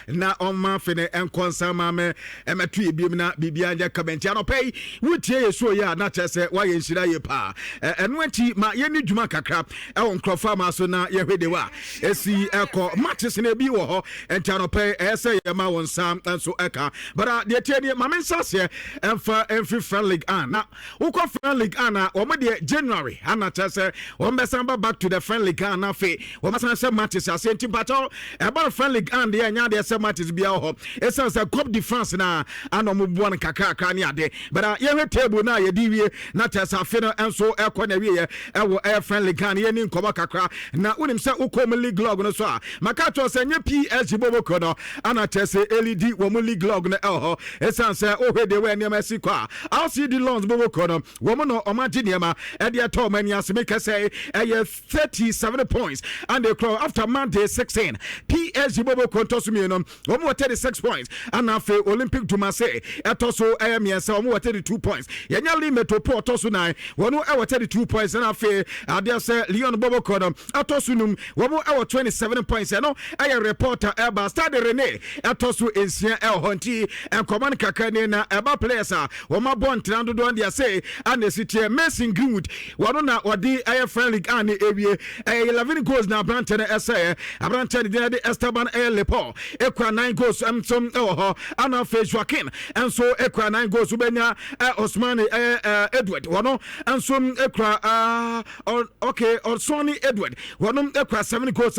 na ɔma fene enkonsa mame emetu ebiem na bibia nya comment ya no pay wutie yeso ya na kyese wa ye Nhyira ye pa eno anti ma ye ni dwuma kakra e nkrofa ma so na ye hwede wa esi ekọ matches na bi wo ho enti no pay ese ye ma won sam enso eka but de tie ni mame nsase emfa emfi friend league na ukọ friend league na omo de January ana kyese won be samba back to the friend league na fe won san se matches ase enti pato about friend league de anya de se matches bia ho esa se Coupe de France na anomo buan kakra ne ade but ye hwe table na ye di wie na kyese afe no enso ekọ na wie ewo friend league ye ni nkoba kakra na unim se ukom league log no so a maka to se nye PSG boboko no ana kyese LED wo mu league log no ho esa se ohwe de we niam asi kwa LCD loans boboko no wo mu no omagye niam e de to mani aseme kese 37 points and they crow after Monday 16 PSG boboko to so mi no wo mu 36 points and afi Olympic du Marseille eto so miensa wo mu 32 points yenya limit to to so 9 wo no 32 points and afi ade se Lyon boboko no eto so num wo mu 27 points no reporter eba Stade Rene eto so ensia honti enkoman kakane na eba players a wo ma bon trando do dia say and city Mason Greenwood wo no na odi friend league and ewie 11 goals na Branton essay Branton de Esteban Lepo ekwa 9 goals some ana fe Joaquin and so ekwa 9 goals ubenya Osman Edward wono and so ekwa okay Osoni Edward wono ekwa 7 goals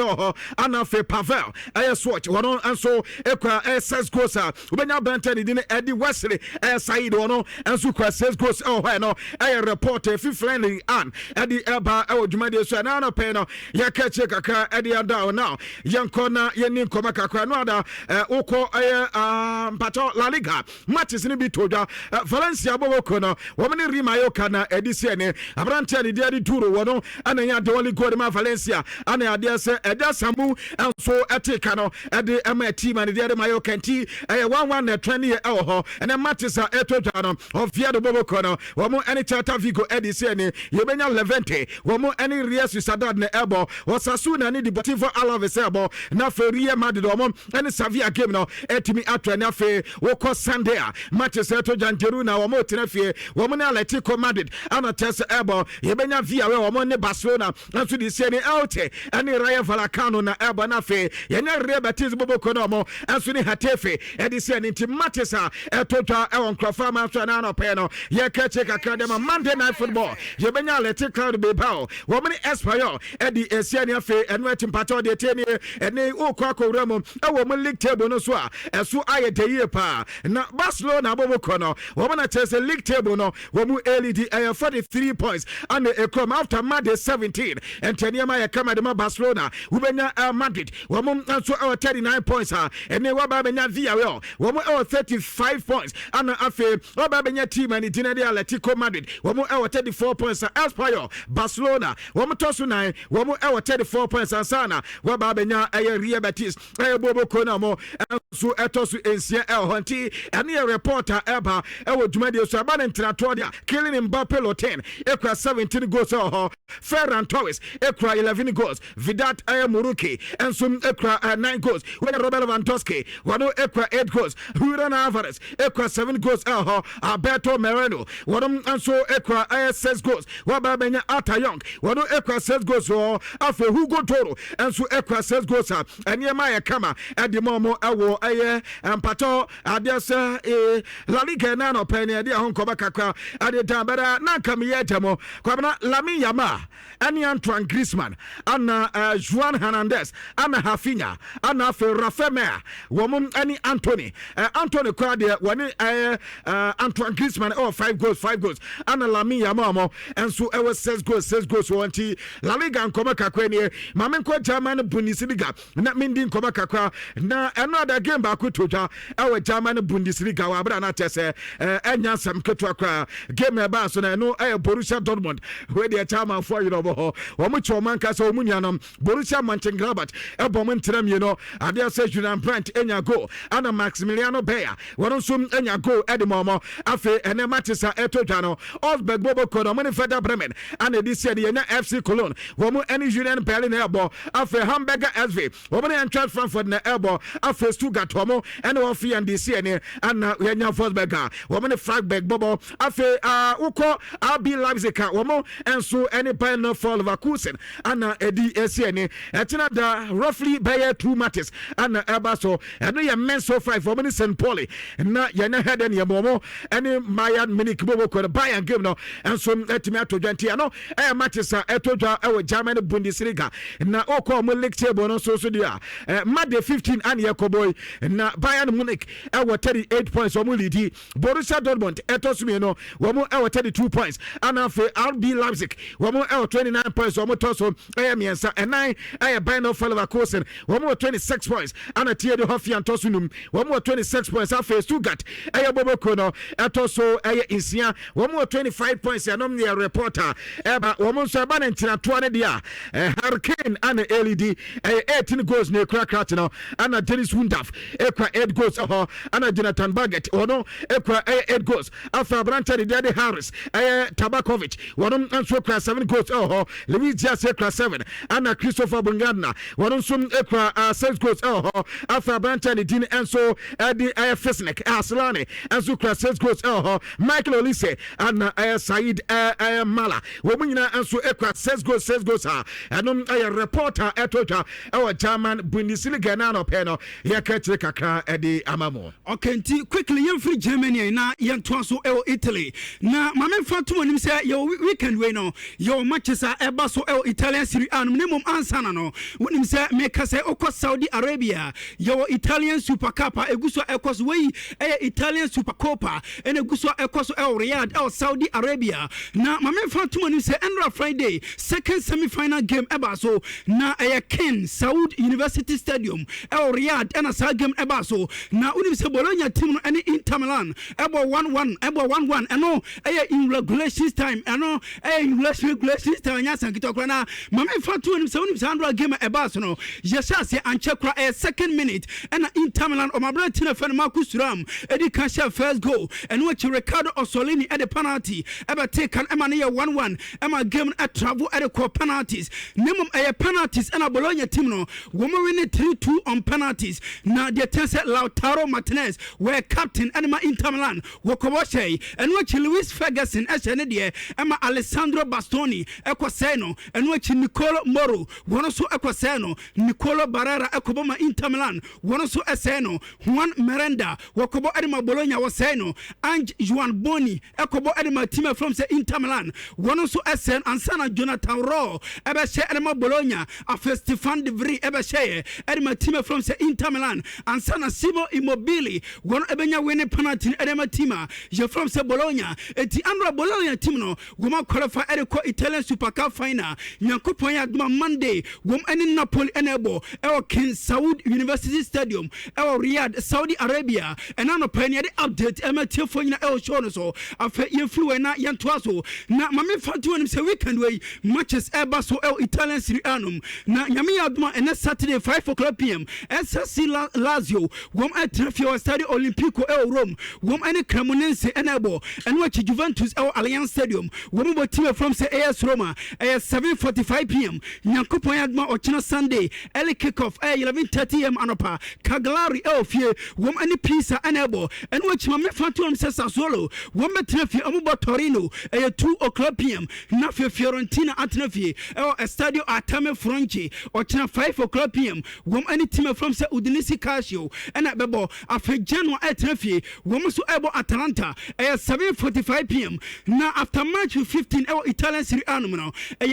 ana fe Pavel swatch wono and so ekwa 6 goals ubenya Branton de Eddie Wesley Said wono and so kwa 6 goals no reporter fi friendly an Eddie Eba odwumade so na no pay no ya kache kakra Eddie down now yankona yeni nkoma kakra no ada uko pato La Liga matches ni bi toja Valencia boboko no womni rimayo kana edisi ne abrante de dia duro wono ananya de only goal ma Valencia ana ya de se eda samu enso etika no ede ema team and de mayo kanti 1-1 na 20 year ho and matches are etoja no of Fiado boboko no womo any Celta Vigo edisi ne yebenya Levante womo any Real Sociedad ne ebo Osasuna ni Deportivo Alaves ebo na Real Madrid womo any Sevilla game no etimi atwa na fe woko Sunday matches etoja njeru na womo tenafie womo na Atletico Madrid ana tese ebo yebenya Villarreal womo ne Barcelona na so di se ne Elche ani Rayo Vallecano na ebo na fe yenya Real Betis boboko no mo anso ni Hatafe edisi ne ti matches etoja ewon krofa ma so na no pe no ye kache kakra dem Monday Night Football yebenya Atletico Bilbao womo ni Espanyol edi esiani afe eno etimpato de teni ene okwa remo ewo league table no so a eso ayede ye pa na Barcelona boboko no womo na chese league table no womo LED 43 points and a come after Monday 17 and teniama ya kama de Barcelona ubenya Madrid womo so 39 points ene waba benya Villarreal womo 35 points and afe waba benya team and dinade Atletico Madrid womo 34 points Espanyol Barcelona womo tosu 9 womo 34 points ansana waba benya Real Betis boboko na mo so etosu ensia honti ene reporter eba ewo dwumade so aba ntrato dia killing Mbappe lo 10 ekra 17 goals Ferran Torres ekra 11 goals Vidat Muruki enso ekra 9 goals when Robert Lewandowski wano ekra 8 goals Julian Alvarez ekra 7 goals Alberto Moreno wano enso ekra 6 goals waba benya Arthur Young wano ekra 6 goals afa Hugo Toro enso ekra 6 goals ene ma ya kama edi momo ewo empato adesa La Liga na no pen edi ahon koba kakra ade tambara na kam ye temo kwabna Lamine Yamal ani Antoine Griezmann ana Juan Hernandez ana Rafinha ana Rafinha womum ani Anthony kwade woni Antoine Griezmann 5 goals ana Lamine Yamal enso ewo 6 goals wanti La Liga nkoma kakra ni mamenko German Bundesliga na mindi nkoma kakra na another game ba kutoja ewo German Bundesliga wa bra na tese enya sam ketwa kra game ba so na no Borussia Dortmund we the chairman for you know wo mu choman ka so mu nuanom Borussia Mönchengladbach ebom ntram you know ade say Julian Brandt enya go ana Maximiliano Bayer wono so enya go edimomo afi ene matches etodwa no Osberg bobo kono mani Werder Bremen ana this year enya FC Cologne wo mu ene Julian Berlin ebo afi Hamburger SV wo mu Eintracht Frankfurt na ebo Bobo, a first two got Homo, and Ofi and DCN, and Yanya Fosberger, woman Fragberg Bobo, Afe Uko, RB Leipzig, Womo, and so any panel fall of a Kusen, and Eddie SCN, at roughly by 2 matches, and Abaso, and no men so 5 for minutes and Polly, and not Yana had any Momo, any Mayan Minik Bobo could buy and give no, and some Etimato Gentiano, matches are Etoja, our German Bundesliga, and now Oko Mulik Table, no so dia. Monday 15 and Yakoboy, and now Bayern Munich, our 38 points, or Mulidi, Borussia Dortmund, Etosmino, Wamo, our 32 points, and after RB Leipzig, Wamo, our 29 points, or Motoso, Amiensa, and 9, I Bino Falavakosen, Wamo, 26 points, and a Tier de Hoffi and Tosunum, Wamo, 26 points, after Stugat, Ayabobo Kono, Etoso, Aya Insia, Wamo, 25 points, and Omnia reporter, Eba, Wamo Saban and Tina 20 dia, Hurricane and LED, 18 goals near Krakratino, and a Dennis Wundaf, Ekra 8 goals, and a Jonathan Baggett, or no, Ekra 8 goals, after Brancha, Daddy Harris, Tabakovic, one and Sokra 7 goals, Louis Jas Ekra 7, and a Christopher Bungana, one on some Ekra 6 goals, after Brancha, Dean and so the Fesnek, Aslani, and Sukra 6 goals, Michael Olise, and Said Mala, Womina and so Ekra 6 goals, and on a reporter at our German Bundesliga nano peno ya kachire kakra edi amamo. Okay, quickly young free Germany na young twaso Italy. Na mame fatu wanim say your weekend we no your matches are eba so Italian Serie A minimum answer no. Wanim say make say okos Saudi Arabia your Italian Super Cup eguso ekos we Italian Super Copa and eguso ekos Riyadh Saudi Arabia. Na mame fatu wanim say Endra Friday second semi-final game eba so na Ken Saud University Stadium Riyadh and a game eba so na unim se Bologna team any Inter Milan eba 1-1 and no in regulations time and no in regulations time nya sankito na mame fatu unim se unim game eba so no yesa se anchekra second minute and Inter Milan o mabra tina fan Marcus Thuram edi kasha first goal and which Ricardo Orsolini at the penalty eba take an ema 1-1 ema game at travel at the penalties minimum penalties and a Bologna team no woman winning 3-2 on penalties. Now the tense Lautaro Martinez were captain Anima Inter Milan Wokowashe and which Luis Ferguson Eshenedia Emma Alessandro Bastoni Equaseno and which Nicolo Moro one also Equaseno Nicolo Barrera Ecoboma Inter Milan one also Eseno Juan Miranda Wokobo Edema Bologna Waseno and Juan Boni Ecobo Edema team from the Inter Milan one also Esen and Sana Jonathan Raw Ebeshe Edema Bologna after Stefan De Vries Ebeshe Edema team from the Inter Milan and Sana Simo Immobile one Ebenya winning penalty Edema team je from the Bologna eti Andra Bologna team no goma qualify Edeko Italian Super Cup final Nyankopon ya duma Monday gom eni Napoli enebo ewo King Saud University Stadium ewo Riyadh Saudi Arabia and ano pioneer update emetie fo nyina ewo show no so afa yefri na yentoa so na mame fanti woni se weekend way matches eba so ewo Italian Serie A na nyame ya duma ene Saturday 5 p.m. SSC Lazio gom etrafio Stadio Olimpico ewo Rome gom eni Cremonese enebo and watch Juventus ewo Allianz Stadium gom bo team from say AS Roma 7:45 p.m. Nyankopon ya duma ochina Sunday early kickoff 11:30 am anopa Cagliari ewo fie gom eni Pisa enebo and watch mame fanti on Sassuolo gom etrafio amubo Torino 2 p.m. na Fiorentina atrafio ewo Stadio Atame Franchi ochina 5 p.m. gom eni team from say Udinese Calcio and bebo afa Genoa atrafio gom so ebo Atalanta 7:45 p.m. na after match 15 ewo Italian Serie A no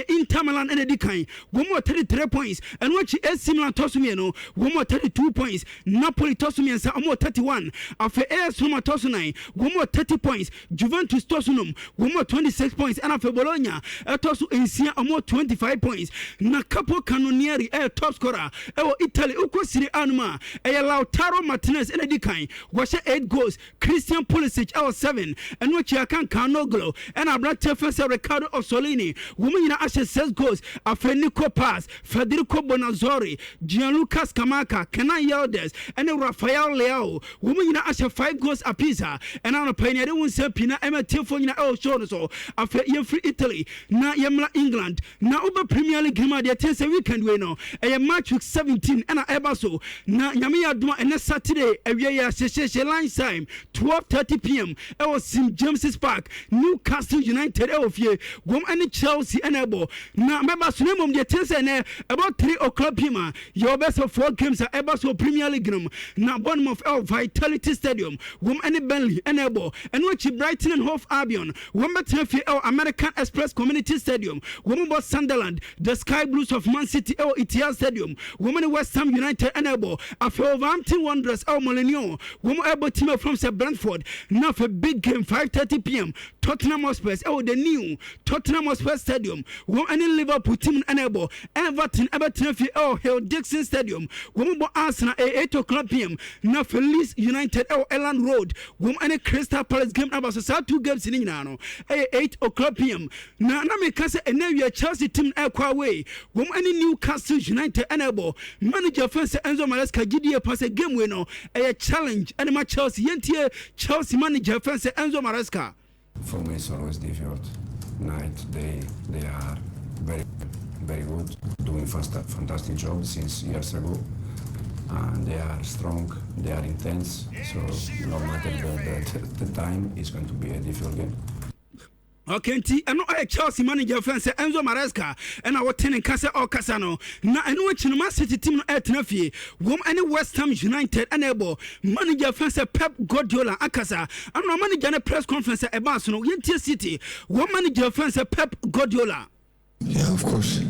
Inter Milan and Edikan gom 33 points and watch AC Milan tosumie no gom 32 points Napoli tosumie sa 31 afa AS Roma tosunai gom 30 points Juventus tosunum gom 26 points and afa Bologna tosu ensia 25 points na Capo Cannonieri top scorer ewo Italy uko Serie A no Lautaro Martinez and Edikan was 8 goals Christian Pulisic 7 and which I can Canoglo and Abrante Fesa Ricardo Orsolini woman in Ashe 6 goals afa Nico Paz Federico Bonazzori Gianluca Scamacca Kenan Yildiz and Rafael Leao woman in Ashe 5 goals apiece and on a pioneer won say pina Emma Tifo El show so afa free Italy na yemla England na Uber Premier League game dey tense weekend we no match week 17 and eba so so na nyame adoma ene Saturday ewie ya sheshe lunch time 12:30 p.m. St James's Park Newcastle United fie wom ene Chelsea enebo na meba so nemom de tense ne about 3 o'clock p.m. your best of 4 games are ever so Premier League na Bournemouth Vitality Stadium wom ene Burnley enebo and which Brighton and Hove Albion wom betrefie American Express Community Stadium wom bo Sunderland the Sky Blues of Man City Etihad Stadium wom ene West Ham United enebo after Wolverhampton Wanderers Molineux wom ebo team from Brentford now for big game 5:30 p.m. Tottenham Hotspur the new Tottenham Hotspur Stadium wom ene Liverpool team enebo Everton Hill Dixon Stadium wom bo Arsenal 8 o'clock p.m. now for Leeds United Elland Road wom ene Crystal Palace game about so 2 games in no 8 o'clock p.m. na me ka say ene Chelsea team away wom ene Newcastle United enebo manager fence Enzo Maresca GDA pass a game we no a challenge and my Chelsea yentie Chelsea manager fence Enzo Maresca. For me it's always difficult. Night, day, they are very, very good, doing fantastic job since years ago. And they are strong, they are intense, so no matter the time, it's going to be a difficult game. Okay, and no Chelsea manager fence Enzo Maresca and our tenant Casa or Casano. Now, I know which Man City team at Nafi, wom any West Ham United enable manager fence Pep Guardiola Akasa, and no manager press conference at Barcelona, Yentia City, one manager fence Pep Guardiola. Yeah, of course.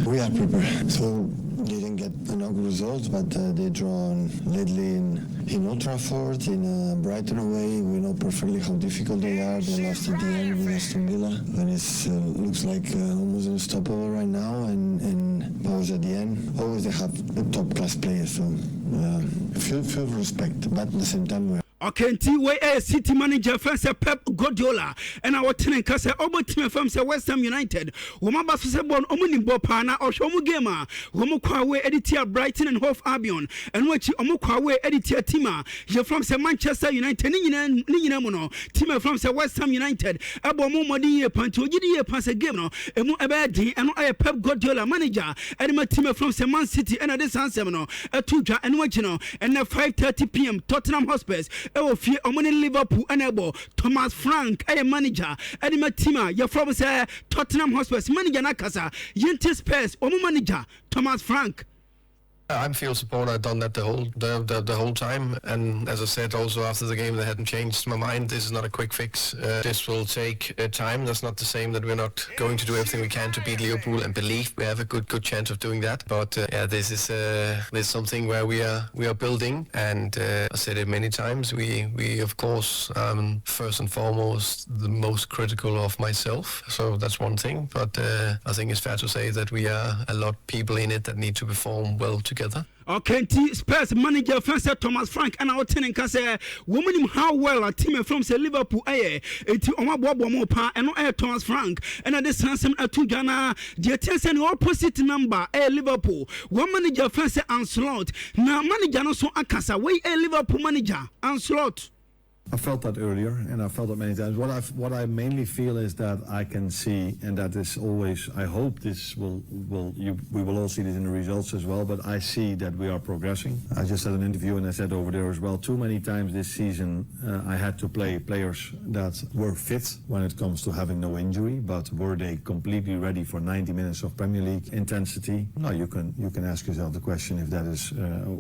We are prepared. So they didn't get enough results, but they drawn lately in Old Trafford, in Brighton away. We know perfectly how difficult they are. They lost at the end with Aston Villa, and it looks like almost unstoppable right now. And powers at the end. Always they have the top class players, so feel respect, but at the same time we're Okay, we a city manager fence Pep Guardiola and our tenant kasa obo team from West Ham United. Woma baso se bon omuni bopa na ohwomu game a womu kwa we editia Brighton and Hove Albion and which omu kwa we editia team je from Manchester United ni nyina mu no team from West Ham United abo mu modi ye panto gidi ye pass game no emu ebe din eno aye Pep Guardiola manager and my team from Man City and this answer no etudwa and which no and 5:30 p.m. Tottenham Hotspur fie omoni Liverpool enable Thomas Frank manager edi ma team ya from say Tottenham Hotspur manager na kasa Yenti Spurs omo manager Thomas Frank. I'm field support. I've done that the whole time, and as I said, also after the game, they hadn't changed my mind. This is not a quick fix. This will take time. That's not the same that we're not going to do everything we can to beat Liverpool, and believe we have a good chance of doing that. But yeah, this is something where we are building, and I said it many times. We of course first and foremost the most critical of myself. So that's one thing. But I think it's fair to say that we are a lot of people in it that need to perform well together. Okay, Spurs manager fence Thomas Frank and our tenant can say woman how well a team from say Liverpool eti oma bobo mo pa and no Thomas Frank and at this handsome to Ghana the attention opposite number Liverpool one manager fence Anslot now manager no so akasa we Liverpool manager Anslot. I felt that earlier, and I felt it many times. What I mainly feel is that I can see, and that is always. I hope this we will all see this in the results as well. But I see that we are progressing. I just had an interview, and I said over there as well. Too many times this season, I had to play players that were fit when it comes to having no injury, but were they completely ready for 90 minutes of Premier League intensity? No, you can ask yourself the question if that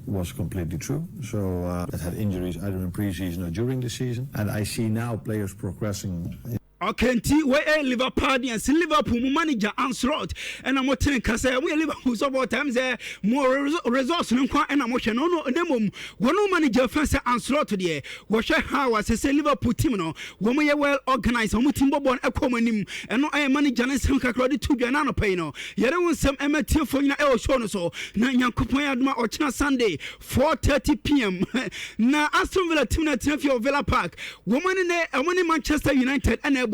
was completely true. So that had injuries either in pre-season or during the season, and I see now players progressing. Okay, we Liverpool manager Anslot and I'm telling Kasa we Liverpool so about times more results and I'm watching no one manager first Anslot there watch how I say Liverpool team no when we well organized team bobo ekomanim and no I manager na sem kakra de to na no pay no yere won sem emati for na e show no so na Nyankopon aduma ochina Sunday 4:30 p.m. na Aston Villa team na team Villa Park woman in Manchester United and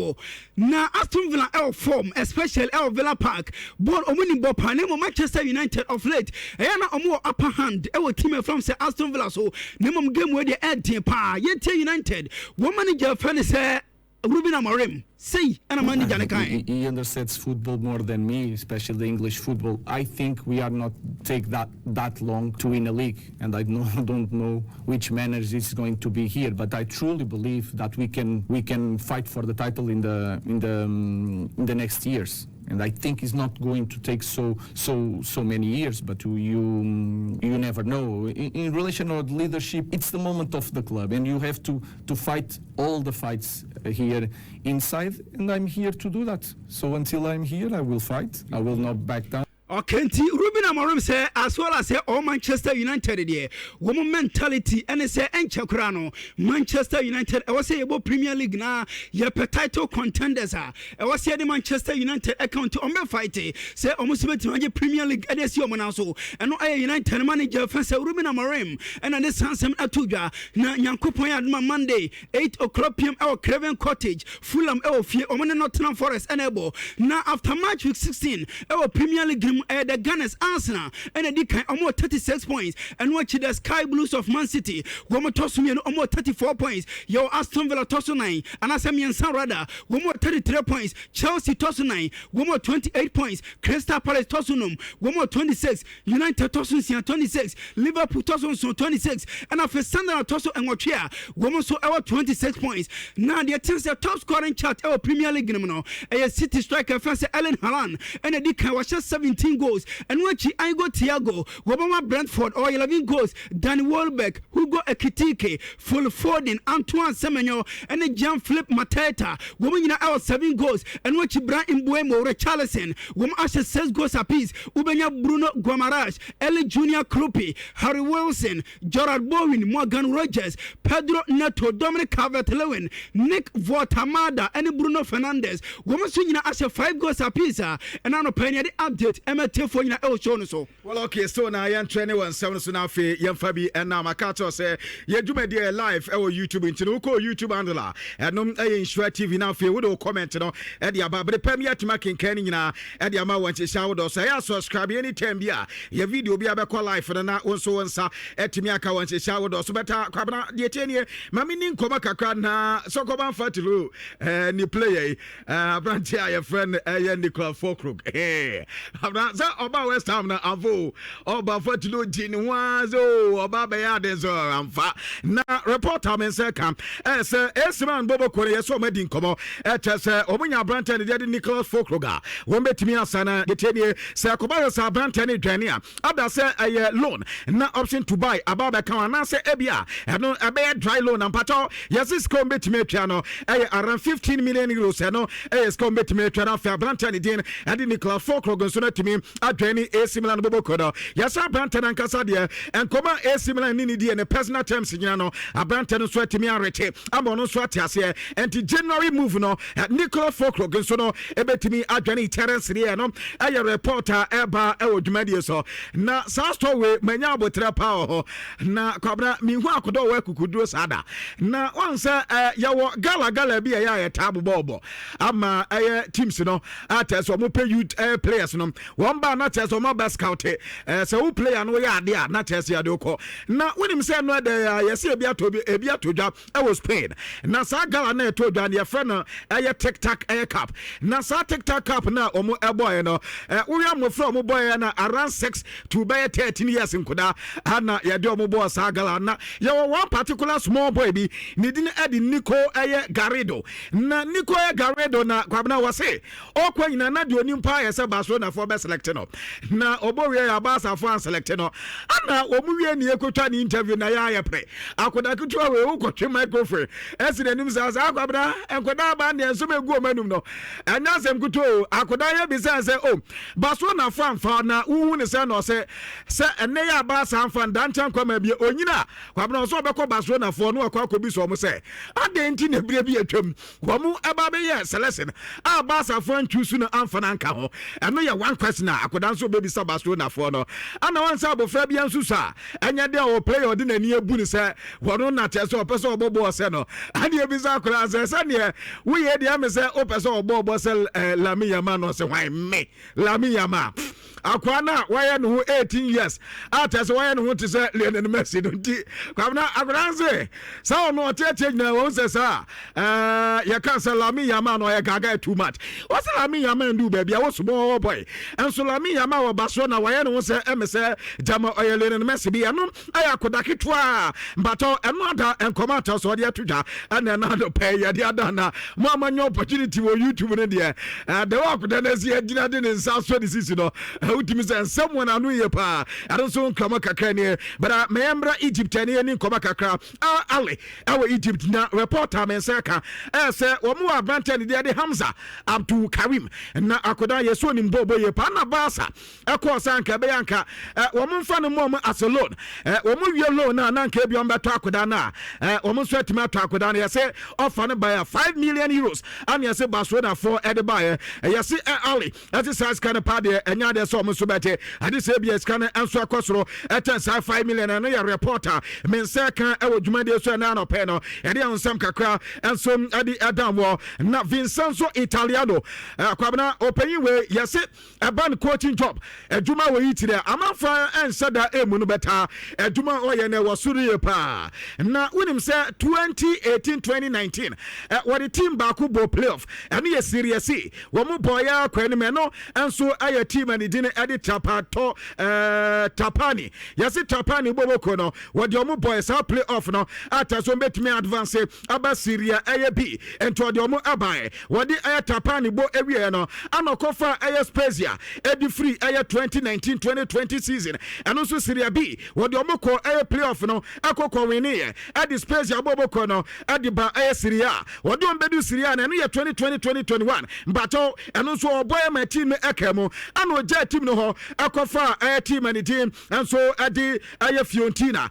na Aston Villa form especially Villa Park ball omuni ball pa name Manchester United of late na omo upper hand team from say Aston Villa so name game where the end pa United one manager friend say Ruben Amorim say ana mani jane kan. He understands football more than me, especially the English football. I think we are not take that long to win a league, and I don't know which manager is going to be here, but I truly believe that we can fight for the title in the next years. And I think it's not going to take so many years, but you never know. In relation to leadership, it's the moment of the club, and you have to fight all the fights here inside, and I'm here to do that. So until I'm here, I will fight. I will not back down. Okay, Ruben Amorim say as well as all Manchester United there, woman mentality and say Enchakrano, Manchester United. I was say about Premier League now, your title contenders are. I was say the Manchester United account to fight say almost to Premier League and this year also. And no United manager fans Ruben Amorim and this handsome Atuja na Yankupoya Monday 8 o'clock PM our Craven Cottage, Fulham Elfie, Oman Nottingham Forest and Ebo. Now after match week 16, our Premier League the Gunners Arsenal and the kind almost 36 points and watch the Sky Blues of Man City one more toss me almost 34 points your Aston Villa toss 9 and Asamian Sarada one more 33 points Chelsea toss 9 one more 28 points Crystal Palace toss 1 more 26 United toss 26 Liverpool toss 26 and after Sunderland toss and watch here one more so our 26 points now the attention top scoring chart our Premier League no a City striker France Ellen Haaland and the kind was just 17 goals and when I go Thiago Wobama Brentford or 11 goals Danny Welbeck Hugo Ekitike Phil Foden Antoine Semenyo and the Jean Philippe Mateta woman in our 7 goals and when Brian Mbuemo Richarlison woman Asher 6 goals apiece Ubenya Bruno Guimaraes Eli Junior Krupi Harry Wilson Gerard Bowen Morgan Rogers Pedro Neto Dominic Calvert-Lewin Nick Votamada and Bruno Fernandes woman swinging Asher 5 goals apiece and I know penny the update for you now show so well okay so now I am 21 so now for young Fabi and now my cat say you do my dear live our YouTube into YouTube handle and no Nhyira TV now for we comment no e dia ba but premier to making kenny na e dia ma want shower do say subscribe anytime bia your video bia be call live na also onsa etimi aka want shower do so better kwabna de tenie mami ni nkoma kakra na so ko ban fatilo ni player branch your friend Nicola Folkrook za oba West Ham na avo oba fatilo jini wazo oba be ya de so amfa na reporter men say kam say Esman Bobo Kore yeso madi nkomo say omunya branta ne de Nicholas Folkroga won betimi asana getenie say akoba say branta ne dwane a ada say loan na option to buy ababa kan na say ebia no abe dry loan ampato yes is come betimi atwa no around 15 million euros no is come betimi atwa na fa branta ne din ade Nicholas Folkroga so na timi adwane AC Milan Bobo Kodo yasa branta na nkasa de enkoma AC Milan ni die ne personal terms nyina no abranta no so atimi arete amo no so atiase enti January move no Nicola Folkroga so no ebetimi adwane terence re no aye reporter eba odwumadie so na sa story manya abotre pa ho na kwabra mi hu akodo wa kukuduo sada na onse yawo gala bi ya tabu bobo ama teams no ate so mo pay youth players no one ba na ate so mo best scout so who player no ya ade na ate so ya de ko na wonim say no de yesi ebi atodwa was Spain na sa gala na etodwa ne friend no TikTok cup na sa TikTok cup na omo boy no we am from omo boy na around 6 to by 13 years nkoda na ya de omo boy sa gala na ya one particular small boy bi ne din edi Nico Garrido na Nico Garrido na kwabna wase okwa nyina na de onimpa ya se Barcelona for best select no na obo we ya Barca for select no ana omo we ne ekotwa ni interview na ya pre akoda kutwa we ukotwe microphone esire nim sa akwabna enkoda ba ne enso megu omanum no anya sem kuto akoda ya bi say Barcelona fan na uhu ne say no say enne ya Barca fan dan chan kwama bi onyina kwabna so obekọ Barcelona for no akwa bi so mo say adenti na bire bi atwam kwamu eba be ye selection Barca fan choose no amfa na nka ho eno ya one question na akoda so be bi sa Barcelona for no ana wan say abofra bi ansu sa anya de o player de na ni ebu ni say wono na che so person obobo se no ade bi sa akora say ne we ye de am say o person obobo se Lami Yama no say why me Lami Yama akwana why no 18 years after so why no to say Lionel Messi don't kwabna agranze so no tete na won say sa ya kan Lami Yama no ya gaga too much what's Lami Yama do baby I was small boy and so Lami Yama wa Barcelona why no say say Jama Lionel Messi bi anu aya kodaki twa but another and commenter so dia tuja and another pay ya dia dana mama nyo opportunity wo YouTube no dia the work then as ya gina den in South 26 no ultimate say someone anu ye pa I don't so nkama kakra ne but member Egypt ani nkama kakra Ali our Egypt na reporter men say ka say wo mu abrante ne dia de Hamza Abdul Karim na akoda ye so ni mbobo ye pa na Barca ekọ sanka be yanka wo mu mfa no mo as alone wo mu wie loan na nka bi on beto akoda na wo mu so atima to akoda na ye say offer no buy 5 million euros and ye say Barcelona for ede buy ye say Ali that is size kind of party enya de so mo so bete ade say bi scan enso akosoro eten 5 million na ye reporter men say kan e wo dwuma de so na no pe no ye de onsam kakra enso ade adam wo na Vincenzo Italiano kwabna openyi we ye say a ban coaching job adwuma we yiti there amanfa ensada emu no beta adwuma oye na wasuri pa na unim say 2018-2019 what the team back bo playoff and ye serious wo mo boya kwani me no enso aye team and din edit tapato tapani yes tapani boboko no what the mo boys how playoff no after so betime advance aba Syria aye B and to the mo abai what the aye tapani bo ewie no anokofa aye Spezia edi free aye 2019-2020 season and also Syria B what the mo ko aye playoff no akoko wini edi Spezia boboko no edi ba aye Syria what do bedu Syria na no ye 2020-2021 but and also boy my team ekemo and oja team no ho akofa aye team and team and so edi aye Fiorentina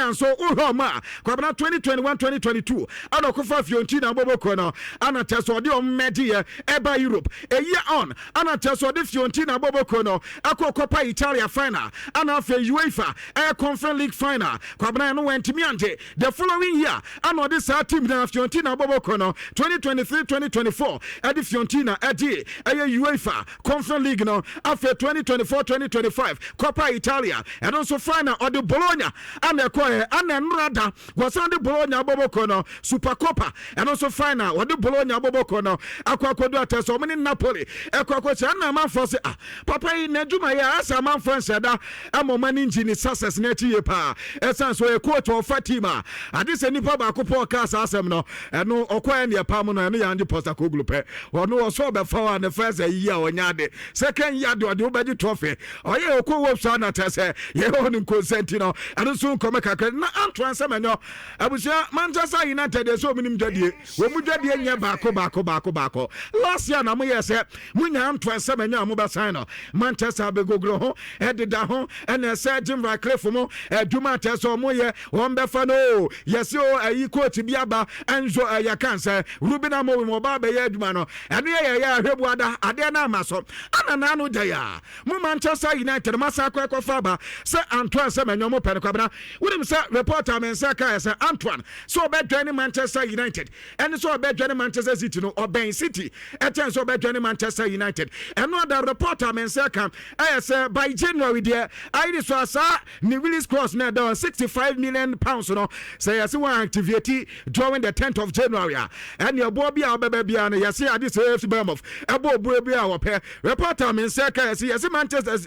and so uhoma kwabna 2021-2022 anokofa Fiorentina boboko no ana teso de o medi eba Europe a year on ana teso de Fiorentina boboko no akokopa Italia final ana fe UEFA air Conference League final kwabna no wentimi ante the following year ana this team na Fiorentina boboko no 2023-2024 edi Fiorentina edi aye UEFA Conference League no after 2024-2025 Coppa Italia and also final or the Bologna and the Koe and the Nrada was on the Bologna boboko no Super Coppa and also final or the Bologna boboko no akwakodo so many Napoli ekwakocha na man for say papa in Neduma ya asa man for sada amomani ngini success na tie pa esan so e coach of Fatima adise nipa ba ko podcast asem no eno okwa ne pa mu no eno ya nje poster ko glupe wono so be fa na first year onyade second year de obeji trophy oye okwo wo so na tese ye honu consent no eno so nkome kakra na Antoine Semenyo abusia Manchester United de so minim dwadie wo mu dwadie nya baako last year na mo yese munya Antoine Semenyo mo ba sign no Manchester be goglo ho edida ho ene se Jim Ratcliffe mo eduma teso mo ye won be fa no yes o ayi coach bi aba enzo ya kanse Ruben Amorim mo ba be ye eduma no ene ye ahwebu ada ade na amaso ana na no jaya mo Manchester United masa kwa fa ba se Antoine Semenyo mo pere kwabna wonim se reporter men se ka se Antoine so be join Manchester United and so be join Manchester City no Ben City eten so be join Manchester United and no other reporter men say can say by January there I so asa ni release cross na down 65 million pounds no say yes one activity during the 10th of January and your boy bia bia na yes at this AFC Bournemouth abo bia wo pe reporter men say can yes Manchester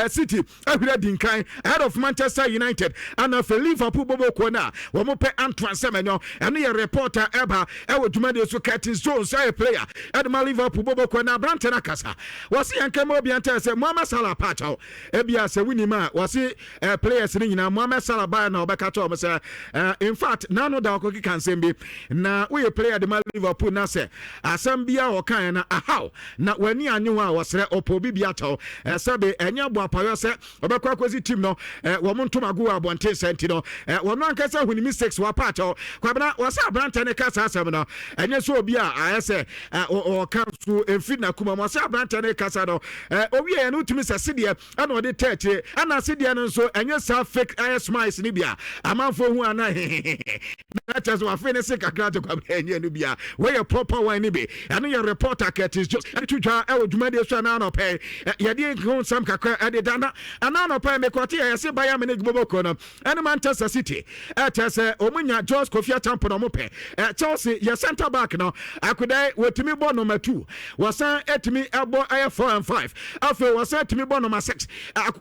City ahwere dinkan ahead of Manchester United and of Liverpool bobo kona wo mo pe Antoine Semenyo and your reporter eba e wo dwuma de so Curtis Jones a player at Liverpool bobo kona brante na kasa wasi yankemo bi ante se Mohamed Salah pacho ebia se winima wasi players ni nyina Mohamed Salah ba na obeka to mo se in fact nano da okoki kan sembi na we player de Liverpool na se asem bia o kan na ahaw na wani anyu a wasre opo bibia to sabe enya bo apayo se obekwa akozi team no wo mo ntomago abonte senti no wo no ankasa huni mistakes wa pacho kwabna wasa brante ne kasa asem no enye so obi a ayese o kan so emfi na kuma mo sa brante ne kasa no owi e no tumi sese de ana ode tete ana sede no so enye sa fake smiles ni bia amanfo hu ana na chazo wa fene se kakra to kwa enye no bia we proper one ni be ana your reporter Curtis just atutwa e odwuma de so na no pe ye yɛde ho sam kakra ɛde dana ana no pa me kwate yɛse Bayern Munich boboko no ɛne Manchester City ɛtɛ sɛ omunya George Kofi Champion no mopɛ Chelsea yɛ center back no akodai wotumi bɔ number 2 wɔsan etumi ɛbɔ ɛyɛ 4 and 5 afei wɔsan etumi bɔ number 6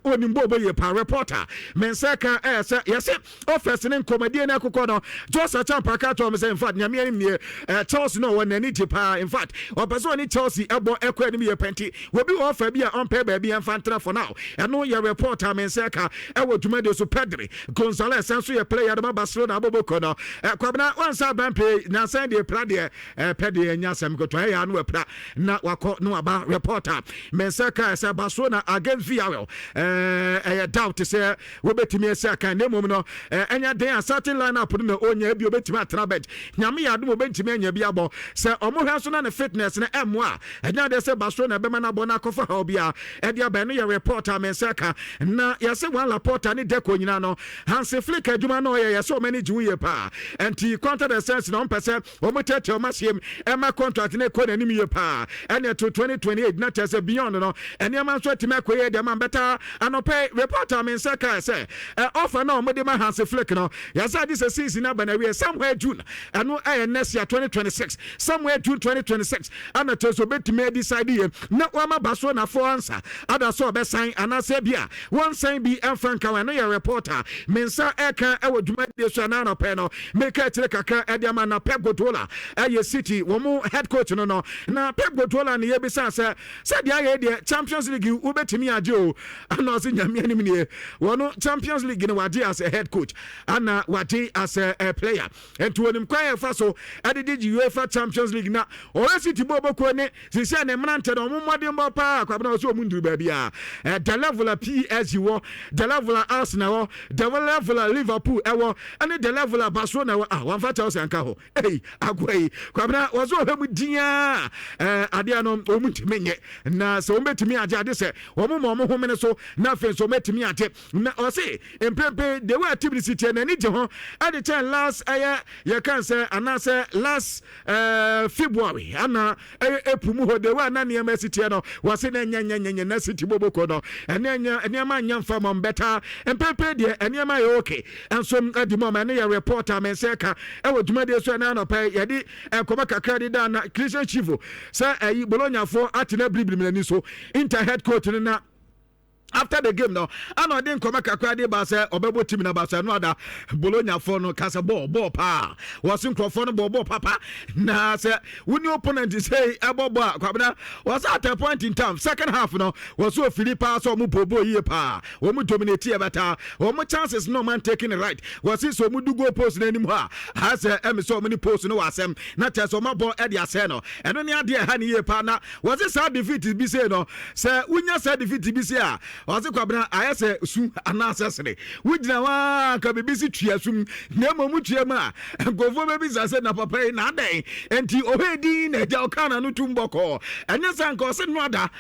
onimbo boye pa reporter menseka ɛsɛ yɛse office ne nkomadi na akokɔ no Jose Champion ka to me say in fact nyame anim nie Chelsea no wɔ nani tipa in fact ɔpɛsɛ oni Chelsea ɛbɔ ɛkɔ anim yɛ pɛnti wobi offer bi a ɔmpɛ baabi ɛmfantra for now ɛno yɛ reporter menseka ɛwɔ dwumade so Pedri Gonzalez senso yɛ player de Barcelona aboboko no kwabena wansa ban play na san de pra de Pedri nya sam ko to ɛya no ɛpra na wakɔ no aba reporter menseka ɛsɛ Barcelona against Villarreal ɛyɛ doubt sɛ wobɛtumi ɛsɛ kan ne mom no ɛnya den a starting lineup no onya bi obɛtumi atra bench nyame yɛ adom obɛtumi anya bi abɔ sɛ ɔmo hwɛ so na ne fitness ne ɛmoa ɛnya de sɛ Barcelona bɛma na bɔ na akɔfa ha obia ɛde aba no yɛ reporter menseka na yɛsɛ wan Laporta ne Deco nyina no Hansi Flick adwuma no yɛ yɛsɛ ɔmani gye woyɛ paa ɛnti contract essence na ɔmpɛ sɛ ɔmo tɛtɛ ɔma hyɛm ɛma contract ne kɔ n'anim yɛ paa ɛne to 2028 na tɛ sɛ beyond no ɛnneɛma nso atumi akɔyɛ deɛ ma mbɛta anɔpɛ reporter menseka sɛ offer na ɔmo de ma Hansi Flick no yɛsɛ ade sɛ season aba na wie somewhere June ɛno ɛyɛ next year 2026 somewhere June 2026 ana tɛ so betumi decide yɛ na wama baso na fo answer ada so ɔbɛsan anasɛ bia one sign bi ɛmfranka wɔ no yɛ reporter mensa ɛka ɛwɔ dwumade so na anɔpɛ no meka kyerɛ kakra ɛde ama na Pep Guardiola ɛyɛ City wɔn head coach no na Pep Guardiola ne yɛbisa sɛ deɛ ayɛ deɛ Champions League wobɛtumi agye o ana ɔsɛ nyame anim nie wɔn Champions League no wagye as a head coach ana wagye as a player ɛnti wɔnim kwan yɛfa so ɛde de UEFA Champions League na ɔyɛ City bɔbɔkɔ ne sisi ne mmerante na ɔmo mmɔden bɔ paa kwabena ɔsɛ ɔmo nduru baabi a the level of PSG wɔ the level of Arsenal wɔ the level of Liverpool ɛwɔ ɛne the level of Barcelona wɔ wɔmfa Chelsea anka hɔ agɔyi kwabena ɔsɛ ɔhwɛ mu dia adeɛ no ɔmo ntumi nyɛ na sɛ ɔmo betumi agye ade sɛ ɔmo ma ɔmo home ne so na afei nso ɔmo betumi agye na ɔsɛ mpepe the way activity tie n'ani gye ho ɛde kyɛn last ɛyɛ yɛka sɛ anaasɛ last February ana ɛpu mu hɔ the way na nneɛma si tie no wɔsɛ na nyanyanya na City boboko no ɛnneɛma nya mfa mɔ mbɛta mpepe deɛ ɛnneɛma yɛ okay ɛnso ɛdi mɔ ma ne yɛ reporter menseka ɛwɔ dwumade so na anɔpɛ yɛde ɛkɔmɔ kakra de da na Christian Chivo sɛ ɛyi Bologna fo atena briblim n'ani so Inter head coach no na after the game no ana odin koma kakra de ba se obebo team na ba se no ada Bologna for no kasa ball pa was nkrofo no ball papa na se woni opponent say ebobo kwabena was at a point in time second half no was so Philippa so mu bobo yie pa wo mu dominate e beta wo mu chances no man taking it right was so mu do go post na nim ha has so many post no wasem na tell so ma ball e dia say no eno ne ade ha ne yie pa na was say defeat bi say no say unya say defeat bi say a ɔse kwabena ayɛ sɛ su anasɛsere wogyina waa ka bibisi tua sum na mmom tua mu a nkɔfoɔ bɛbisa sɛ na papa yi na adɛn enti ɔhɛdin na agya ɔka na no tum bɔkɔɔ ɛnyɛ sɛ nka ɔse no ada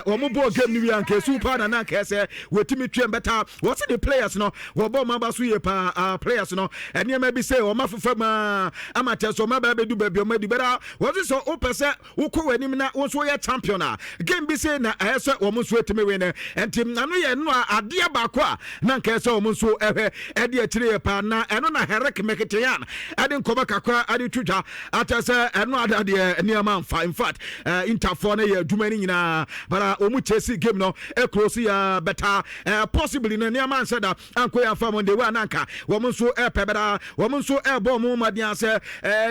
ɔmo bɔɔ game no wie anka su paa na na nkɛɛ sɛ wɔtumi tua mbɛta wɔse the players no wɔbɔ ɔma ba so yɛ paa players no ɛnneɛma bi sɛ ɔma fofa ma ama tɛ so ɔma ba bɛdu baabi ɔma di bɛda wɔse sɛ wopɛ sɛ wokɔ w'anim na wo nso yɛ champion a game bi sɛ na ɛyɛ sɛ wɔn nso atumi win enti nano yɛ no adeɛ baako a na nkɛɛ sɛ ɔmo nso ɛhwɛ ɛde akyire yɛ paa na ɛno na Herek Mkhitaryan ɛde nkɔmɔ kakra ɛde twitwa atɛ sɛ ɛno adadeɛ nneɛma mfa in fact Interfoɔ no yɛ adwuma no nyinaa bara ɔmo chase game no ɛklosi yɛ bɛta possibly no nneɛma nsɛ da ankɔ yɛ afa mo de wa nanka wɔmo nso ɛpɛ bɛda wɔmo nso ɛbɔ ɔmo mmɔden asɛ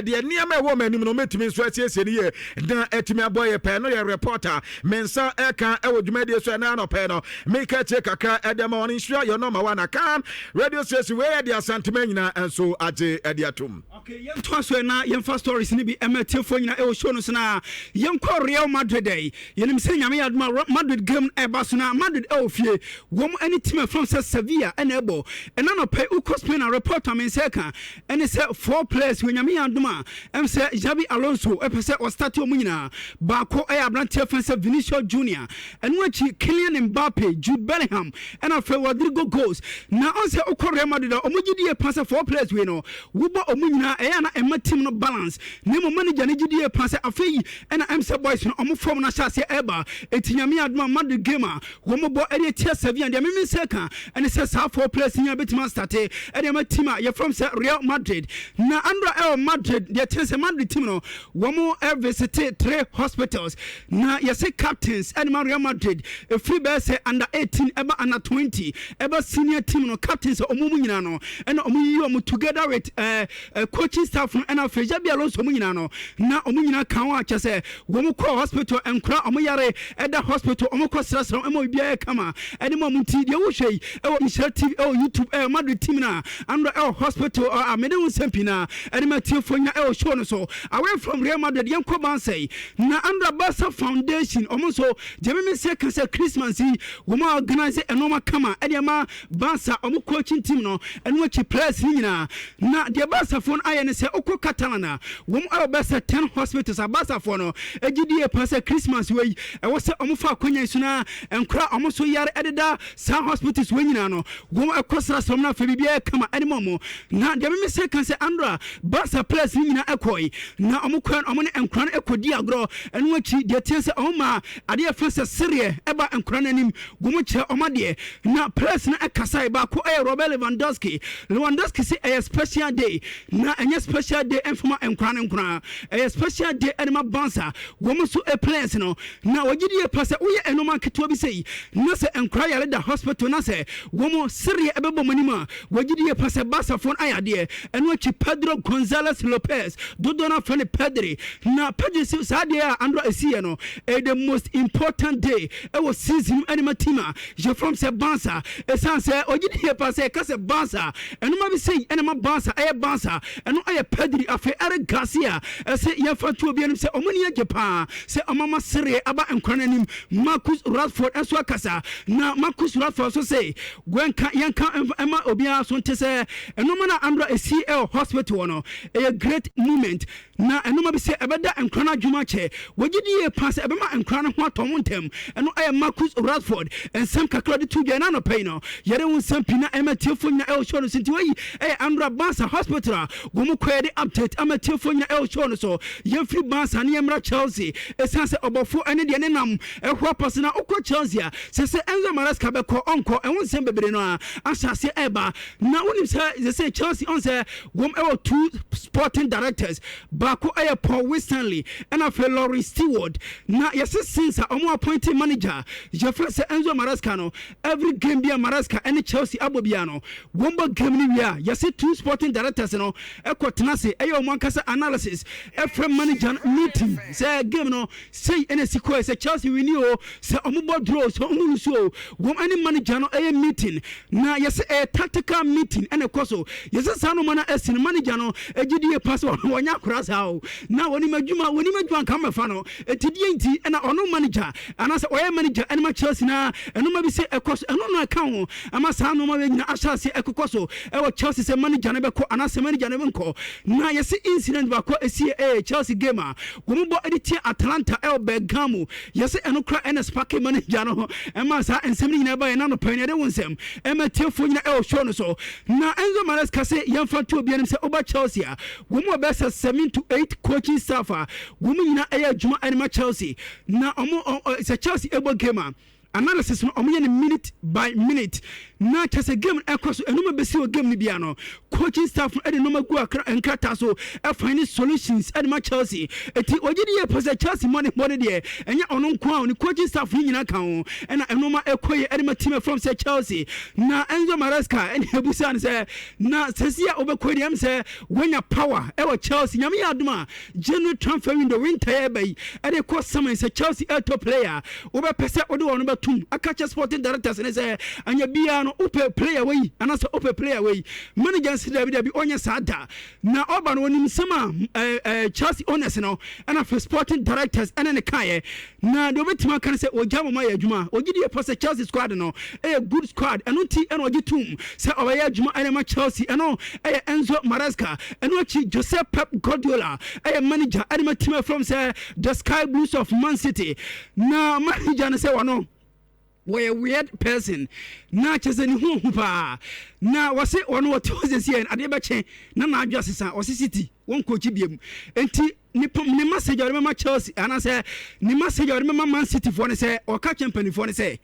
deɛ nneɛma ɛwɔ ɔmo anim no mɛtumi nso asiesie no yɛ na ɛtumi abɔ yɛ pɛ no yɛ reporter mensa ɛka ɛwɔ dwumadie so ɛna anɔpɛ no meka che kakra edema on Nhyira your number one account radio station where the asantema nyina enso age ade atom. Okay, yem to so na yem first stories ni bi emetefo nyina e o show no so na yem kɔ Real Madrid dey yenim se nyame yaduma Madrid game e ba so na Madrid e ofie wom any team from Sevilla and ebo and no pay uko Spain report am say kan any say 4 players we nyame yaduma em say Xabi Alonso e pese o start o nyina ba ko e abrante offensive Vinicius Junior and which Kylian Mbappe Kante, Jude Bellingham, and after Rodrigo goes. Now on say Real Madrid omugidi pass 4 players we know. Wuba omunyina e na emma team no balance. Nemo manager ne gidi pass afei and MC boys no omo form na chase eba. Etinyame adma Madrid gamer. Womo bo area tier 7 and me seka and it says 4 players nya betima start e dem team a you from say Real Madrid. Na Andra El Madrid the tense Madrid team no womo visit 3 hospitals. Na yese captains and Real Madrid a free base under 18 eba under 20 eba senior team no captains omumu nyina no and omu together with coaching staff and afeja bia lonso omu nyina no na omu nyina kan wa kyese womu ko hospital enkura omu yare eda hospital omu ko srasra omu bia kama ene mo munti de wo hwei e Nhyira TV YouTube Madrid team na and hospital amede won sempina ene ma tiefo nya show no so away from Real Madrid yen ko ban say na Andra Barca Foundation omu so jeme say kan say Christmas yi womu organize enoma kama ene ma Barca omu coaching team no ene wachi players ni nyina na de Barca phone aye ne say okko Catalana womu Barca 10 hospitals a Barca phone no egidie pass Christmas wey e wo say omu fa akonya suna enkura omu so yare ededa sa hospitals we nyina no womu ekosra som na fa bibia kama ene momo na de me say kan say Andra Barca players ni nyina ekoi na omu kwan omu ne enkura no ekodi agro ene wachi de tie say omu ma ade e fa say serie eba enkura nanim womu che omade na players na ekasa ba ko Robert Lewandowski say a special day na any special day enfuma enkran a special day anima bansa womu so a players no na wagidi pass we enoma keto bi say na say enkran yale da hospital na say womu siri ebebo manima wagidi pass Barca phone ayade eno chi Pedro Gonzalez Lopez dodona friend Pedri na Pedri say dia andro esi no the most important day e was season anima team je from say Barca e san say wagidi pass kase Barca eno ma bi say eno ma Barca e Barca eno aye Pedri afi Eric Garcia say ye fa to bi eno say omoni ajepa say omama sere aba enkran Marcus Rashford enso akasa na Marcus Rashford so say gwenka yanka ema obia so nte say eno ma na Andra ACL hospital no a great moment na eno ma bi say ebeda enkran adwuma che wagidi e pass ebema enkran ho atom ntem eno aye Marcus Rashford ensem kakra de tu na no pay no yere won sampina ema tiefo nya el show no sinti wey Andra Barca hospital gomu kwede update ama tiefo nya el show no so ye free Barca na Maresca Chelsea esanse obofo ene de ne nam ehwa pass na okọ Chelsea se Enzo Maresca be ko onko ehun sem bebre no a asase eba na wonim say Chelsea on say gom 2 sporting directors bako Paul Winstanley and afa Laurie Stewart na yes since omo appointed manager je fa say Enzo Maresca no every game bia Maresca and Chelsea abobia no womba game ni wia yes 2 sporting directors no ekotena se omo ankasa analysis every manager meeting say game no say NSC ko say Chelsea win o say omo bo draw so omo so wom any manager no meeting na yes tactical meeting and ekoso yes sanu mana esin manager no egidie pass wonya krasa o na woni madwuma kan mefa no etidie nti na ono manager ana say oya manager and Chelsea na eno ma bi say ekoso eno no aka ho ama sanu ma nyina ashase ekokoso Chelsea say manager na be ko ana say manager na be nko na yes incident ba ko esi Chelsea gamer wo mo edit Atlanta Bergamo yes eno kra ns pack manager no ema sa ensem ni na ba na no pan de wonsem ema tiefo nyina show no so na Enzo Maresca say yemfa to obi anim say oba Chelsea wo mo be 7 to 8 coaching staff wo mo nyina adwuma anima Chelsea na omo say Chelsea ebo gamer analysis no omo ye minute by minute na chese game ekoso enuma besi o game ni bia no coaching staff e de no magu akra enkata so e find solutions e ma Chelsea eti ogidi ye pose Chelsea money de enya ono nko a ni coaching staff ni nyina kan ho e na enuma ekoye e de ma team from say Chelsea na Enzo Maresca e ebusa ne say na sesia obekoye dem say wenya power e wa Chelsea nyame ya aduma January transfer window winter e bai e de ko summon say Chelsea top player obe pese ode wono betum akacha sporting directors ne say anya bia no ope player way anasa ope player way manager David onye sada na oba no nim sema Chelsea owners no and for sporting directors and ne kaye na do betima kan say ojamo ma ya adwuma ogidi e pose Chelsea squad no a good squad and unti and ogitum say oba ya adwuma and ma Chelsea and Enzo Maresca and wachi Joseph Pep Guardiola manager and ma team from say the Sky Blues of Man City na manager ne say wano we a weird person na chese ni hu pa na wase ono what was here ade be che na adjust san o city won coach biem enti ni message o me Chelsea ana say ni message o me Man City for ne say o ka champion for ne say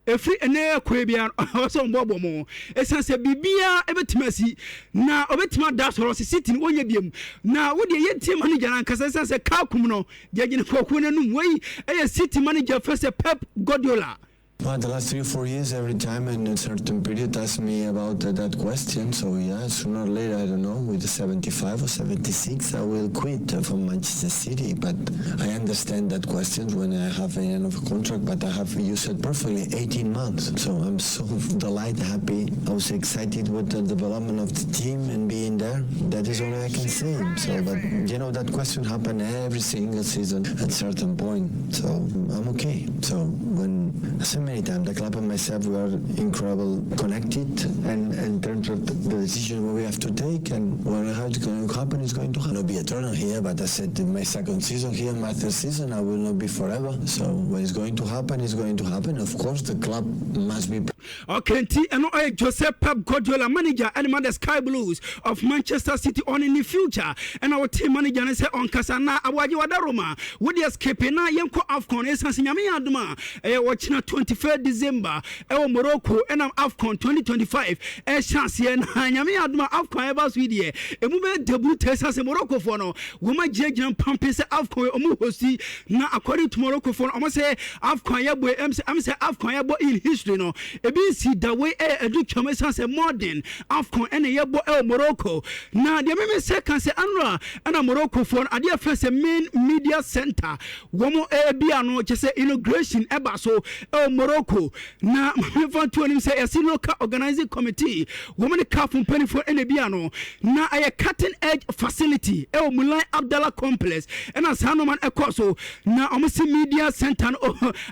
efri ene akwa bia so mbobo mo esan se bibia ebetimasi na obetima da so City ni wonya biem na wo de ye team manager na kasa esan se ka kum no jeje ne kokun nanum wei e City manager first Pep Guardiola. Well, the last 3 or 4 years, every time in a certain period ask me about that question. So yeah, sooner or later, I don't know, with the 75 or 76, I will quit from Manchester City. But I understand that question when I have an end of a contract, but I have, you said perfectly, 18 months. So I'm so delighted, happy. I was excited with the development of the team and being there. That is all I can say. So, but you know, that question happened every single season at a certain point. So I'm okay. So when I say many times, the club and myself, we are incredible connected, and in terms of the decision we have to take, and whatever is going to happen is going to happen. I'll be eternal here, but I said in my second season here, my third season, I will not be forever. So what is going to happen is going to happen. Of course, the club must be. Okay, and Joseph Pep Guardiola, manager and the Sky Blues of Manchester City on in the future, and our team manager and say on Kasana Awaji Wadaroma, would you escape na Yanko Afcon is Nyami Aduma, watching 23rd December, Morocco, and Afcon 2025, a chance here, Nyami Aduma Afcon ever Sweden, a movement debut test as a Morocco for no, woman judge and pumping Afcon Omuhosi, now according to Morocco for almost say Afcon Yabo, I'm say Afcon Yabo in history, no, a BC the way a education as a modern Afcon and a Yabo Morocco. Now, the Meme second say Anra and a Morocco for a dear first main media center, one more Biano, just say inauguration, Ebaso, Morocco. Now, my friend to him say a senior organizing committee, woman car from Penny for Enebiano. Now, a cutting edge facility, El Mulai Abdallah complex, and as Hanuman Ekoso. Now, almost a media center,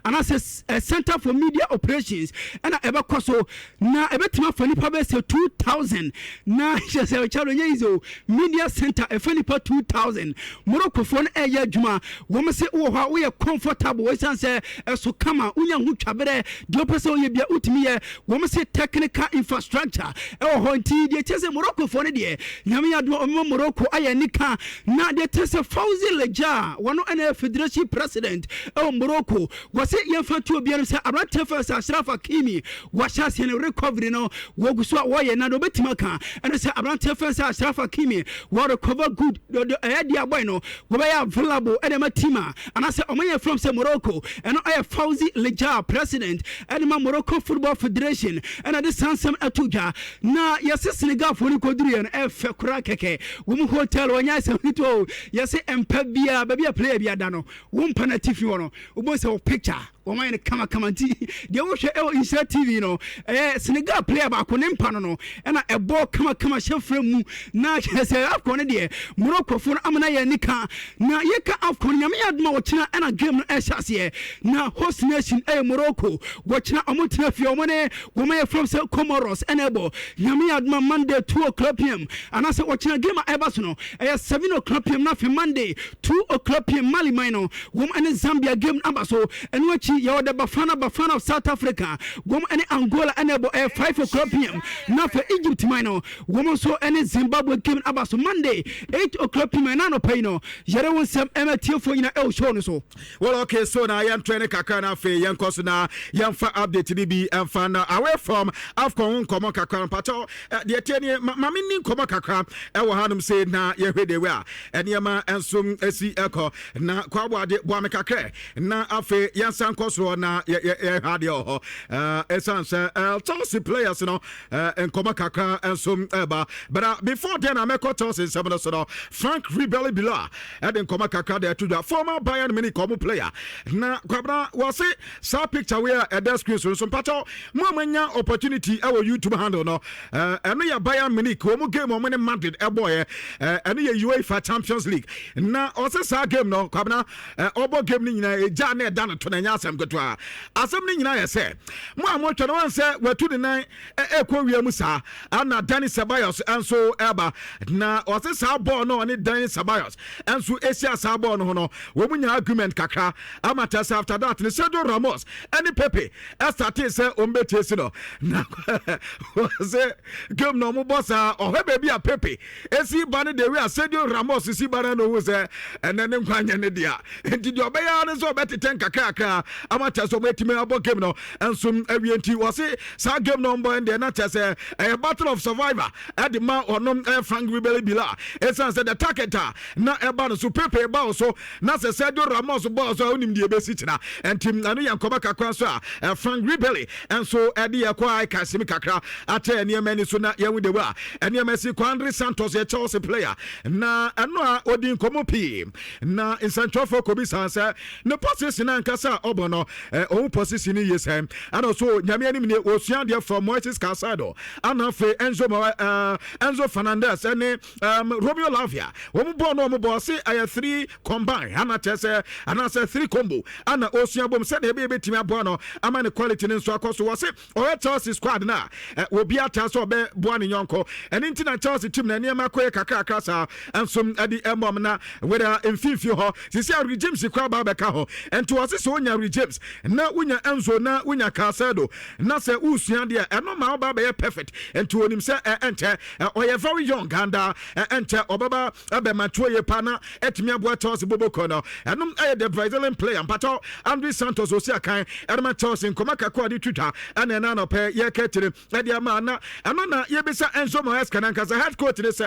and as a center for media operations, and a Ebakoso. Now, a better for Nipa 2000. Now, she said, Charonyezo, media center, a Fenipa 2000. Morocco for a year Juma, woman say, oh, how we are comfortable, we say, so come on, Unya Huchabere, Dopeso Yabia Utmia, woman say technical infrastructure, oh, Honti, they test Morocco for a year. Yamia do Morocco, Ayanika, now they test a Fauzi Leja, one and Federation president, oh, Morocco, was it your fat to be able to say, Abrata Ashraf Hakimi, Washas in a recovery, no, Woguswa, Waya, Nado Betimaka, and I say, Abrata Ashraf Hakimi, what a cover good, the idea bueno, where available, Edematima, and I say, Omaya from Morocco, and I have Fauzi Leja, president, and Morocco Football Federation, and at the Sansam Atuja. Now, yes, Senegal for Nicodrian, F. Krakeke, woman hotel, when yes, yes, and Pebia, baby, a player, Biadano, one penalty, you know, almost a picture. Woman, come on, the Osha insert TV, no, Senegal player back on Empano, and a ball come chef from now, yes, I've gone there. Morocco for Amanaya Nika, now Yaka Afcon, Yamia, and a game Eshasia. Now, host nation, Morocco, watching a Montina Fiomone, woman from Comoros, and Ebo, Yamia Monday, 2 o'clock p.m. And I said, watching a game at Ebasono, 7 o'clock p.m. nothing Monday, 2 o'clock p.m. Mali Mino, woman in Zambia game Abaso, and watching your the Bafana of South Africa, woman in Angola, and Ebo, 5 o'clock p.m. Now for Egypt Mino, woman so any Zimbabwe game Abaso Monday, 8 o'clock p.m. Nano Pino, Yarawan Sam Emma for in El Shonoso. Well, okay, so now I am training Kakana Fe, young Cosna, young for update TDB, and fan away from Afcon, Como Kakran Pato, the Atene, Mamini Como Kakra, Ewa Hanum said, na ye they were, and Yama and Sum Esi Echo, na Kwawa de Wamekakre, na Afe, Yansan Cosro, na Hadio, Essence, Chelsea players, you know, and Como Kakra and Sum Eba. But before then, I make a toss in Seven Frank Ribelli Bila, and then Como Kakra there to the former Bayern Mini Como player. Na Kwabra was it, saw picture where at the screen, so some pato, Mamma opportunity, our YouTube handle, no, and we are Bayern Munich, Como game on Madrid, a boy, and we are UEFA Champions League. Now, also, sa game, no, Kwabna, Obo game in a Jane Dana Tonanyasem, problem kotwa asem ni nyina ye se mo amotwa no wanse watu de nan ekɔ wiam sa ana Dani Ceballos enso eba na ɔse sa ball no ne Dani Ceballos enso esia sa ball no ho no wo mu nya argument kakra amata after that ne Sergio Ramos any Pepe estati se ombete si no na se game no mo bossa o he baby a Pepe esi ba ne de we Sergio Ramos si ba na no wo se ene ne nkwanya ne dia enti de obeya ne so obeteten kakra amata so betime abo game no enso awie enti wo se sa game no mbo ende na tese a battle of survivor at the man onom Frank Ribery bila esan se the targeter na eba no so Pepe ba so na se Sergio Ramos ba so onim die besi kina enti anu yankoba kakra so a Frank Ribery enso ede ye kwa kasimi kakra ate ene mani so na yewu de wa ene mesi Andre Santos ye Chelsea player na eno a odi nkomo pi na insantrofo kobi sanse ne position na nkasa obono o position yes and also nyame ani ne osuan de from Moises Casado ana fe Enzo Fernandez ene Romeo Lavia wo mo no mo boss ay 3 combine ana tese ana se 3 combo ana osuan bom se de be betimi abo no ama ne quality ne nso akoso wo se o Chelsea squad na obi ata so be bo ne nyonko ene ntina Chelsea team na ne makoye kakra sa ensom adi emom na whether infifi ho sisi Ari James kwa ba be ka ho ento wo se so onya Ari James na unya Enzo na unya Casado na se usuan de eno ma ba be perfect ento onim se ente oye very young ganda ente obaba be matuye pana etimi abo Chelsea boboko no enom the Brazilian player mpato Andre Santos osi akan edema Chelsea nkoma kakwa di twitwa ana na no pe ye ketire ede ama na eno na ye bisa Enzo Maresca na nkasa head coach ne se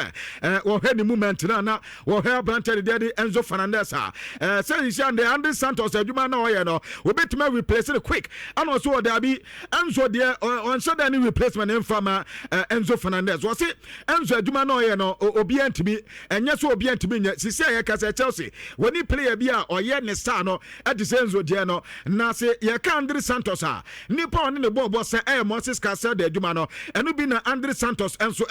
wo hwe ni moment na wo hwe Brantford de Enzo Fernandez say he and Andre Santos aduma na oye no obetuma replace it quick and also there be Enzo there on so any replacement in from Enzo Fernandez was it Enzo aduma na oye no obi antimi enye so obi antimi nya sisi ye kasa Chelsea when he play bi a oye ne star no at the Enzo there no na say ye ka Andre Santos nipa on ne ball boss Moises Casado aduma no enu bi na Andre Santos enso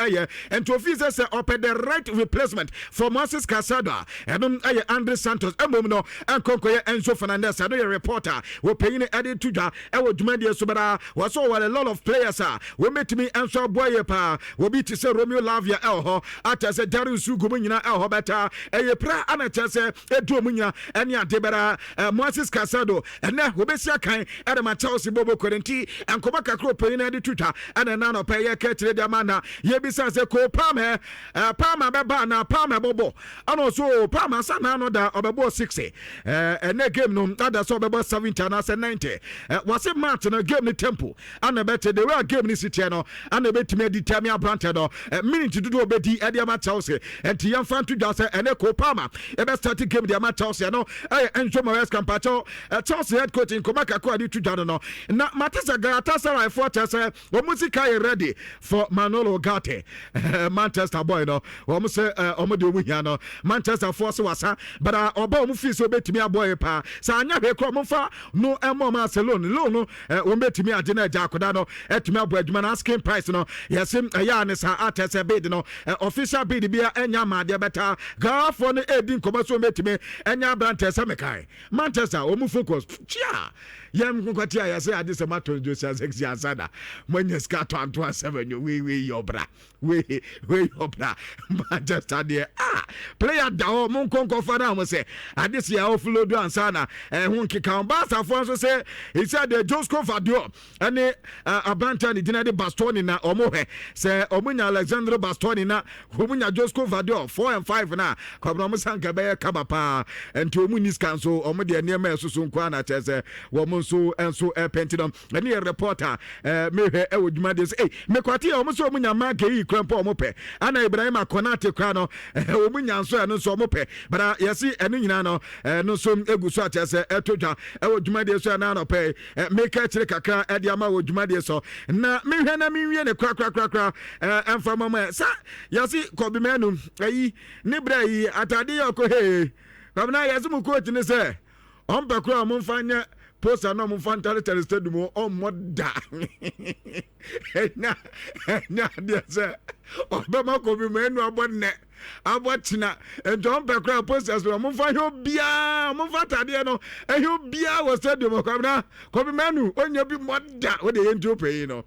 and to office say open the right replacement for Moises Casado enu Andre Santos emom no enkonkoye Enzo Fernandez ado ye reporter we paying added to ja e wo dwumade so bada we so a lot of players we metimi enso boy pa we bi to say Romeo Lavia elho ata say Darius Ugomo nyina elho beta eye pra ana chese edu omunya ene adebera Moises Casado ene we be sia kan ade ma Chelsea bobo korenti enkoba kakro paying added to ja ana na no pay ye ketire de mana ye bi say ko Palmer beba na Palmer bobo ana so Palmer sana no da obebo 60 ene game no ada so obebo 70 na 90 was it match no game ni tempo ana bete the way game ni city no ana betimi determine Brantford no minute do obedi e dia ma Chelsea enti yan fan to just ene ko Palmer e be start game dia ma Chelsea no Enzo Maresca mpacho Chelsea head coach Nkomaka ko adi to jano no na Matisa Galatasaray fortress o musika is ready for Manolo Ugarte Manchester boy no o mu say o mu de omu hia no Manchester force wasa but oba o mu fi so betimi aboy pa sa anya hwe kro mu fa no emo Barcelona no o betimi ade na ja akoda no etimi abo adwuma na asking price no yesim ya ne sa atese bid no official bid bia enya ma de beta gafo no edin komaso betimi enya Brantford mekai Manchester o mu focus chia yam kwati ya say ade se mato Jose sexy asada manya ska to Antoine Semenyo we yobra we yobra Manchester there player da mo nkonko fada mo say ade se ya offload ansana hu nkika Barca for so say he said the Josko Vadio ane abanta ni dinade Bastoni na omohe say omunya Alexandre Bastoni na omunya Josko Vadio 4 and 5 na kwabra mo sanka be kaba pa enti omunis kanso omo de ne ma susu nkwa na chese wo mo so enso pentinum ane reporter mehwe e woduma de say me kwati omo so omunya marke yi krampo omo pe ana Ibrahim Konate kwa no omunya nso eno so omo pe bara yesi eno nyina no no so eguso atese etodwa e woduma de so na no pe make kire kakra e de ama woduma de so na mehwe na menwie ne kra emfa mama sa yesi kobi menu ayi ne bra yi atade yoko he kwabna yesi mu coach ne se on pe kra mo mfanya poster no mo fantastic stadium o moda na dia say obema Kobe Manu abonne abotina entom pekra posters mo fa hyo bia mo fa tade no ehyo bia wo stadium Kobe Manu onya bi moda wo de yento pay no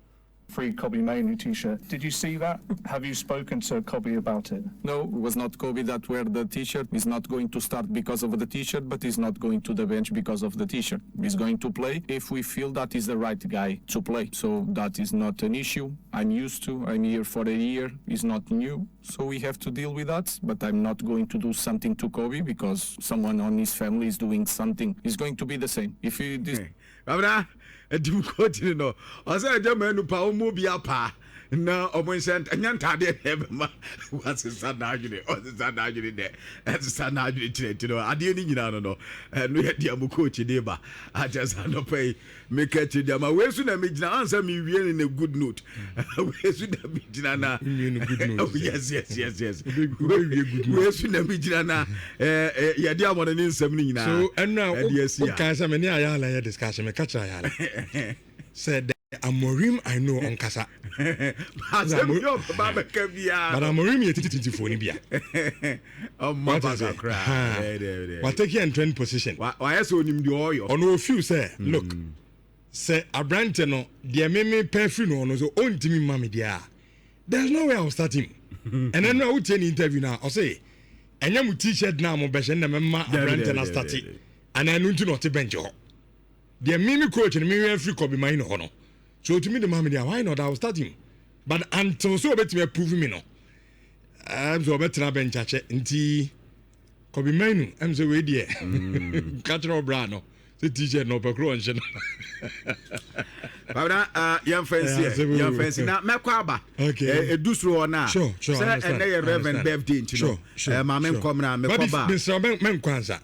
free Kobe Manu t-shirt. Did you see that? Have you spoken to Kobe about it? No, it was not Kobe that wear the t-shirt. He's not going to start because of the t-shirt, but he's not going to the bench because of the t-shirt. He's going to play if we feel that is the right guy to play. So that is not an issue. I'm used to. I'm here for a year. It's not new. So we have to deal with that. But I'm not going to do something to Kobe because someone on his family is doing something. It's going to be the same. If he... Edim coach no osa Manu pa omo bia pa na omo nsent anyantade ebema wasisa na adwene osisa na adwene de esisa na adwene tireti no ade ni nyina no no ye dia mo coach de ba ajasa no pay make it dia ma wesu na me gina answer me wie ni a good note wesu na me gina na good note yes wesu na me gina na ye dia mo ni nsam ni nyina so enna o kan say me ni ayala ya discussion me catch ayala said Amorim I know on kasa but Amorim ye titi phone bia what take you in trend position why so nim di oyo ono feel say look say Abrante no de me perfume no so ontimi mama dia there's no way I'll start him and then I would take an interview now I'll say enya mu t-shirt na mo be hye na memma Abrante na start and I know not bench ho de me coach and me free Kobe Manu ho no so to me the mama dia why not I will start him but until so bet me prove me no I'm so bet na bench ache nti Kobe Manu am so we there catch no bra no the t-shirt no pekro on shena Baba yan fancy na mekwa aba edusuro ona sure say and your reverend birthday ntino mama nkom na mekwa ba men kwanza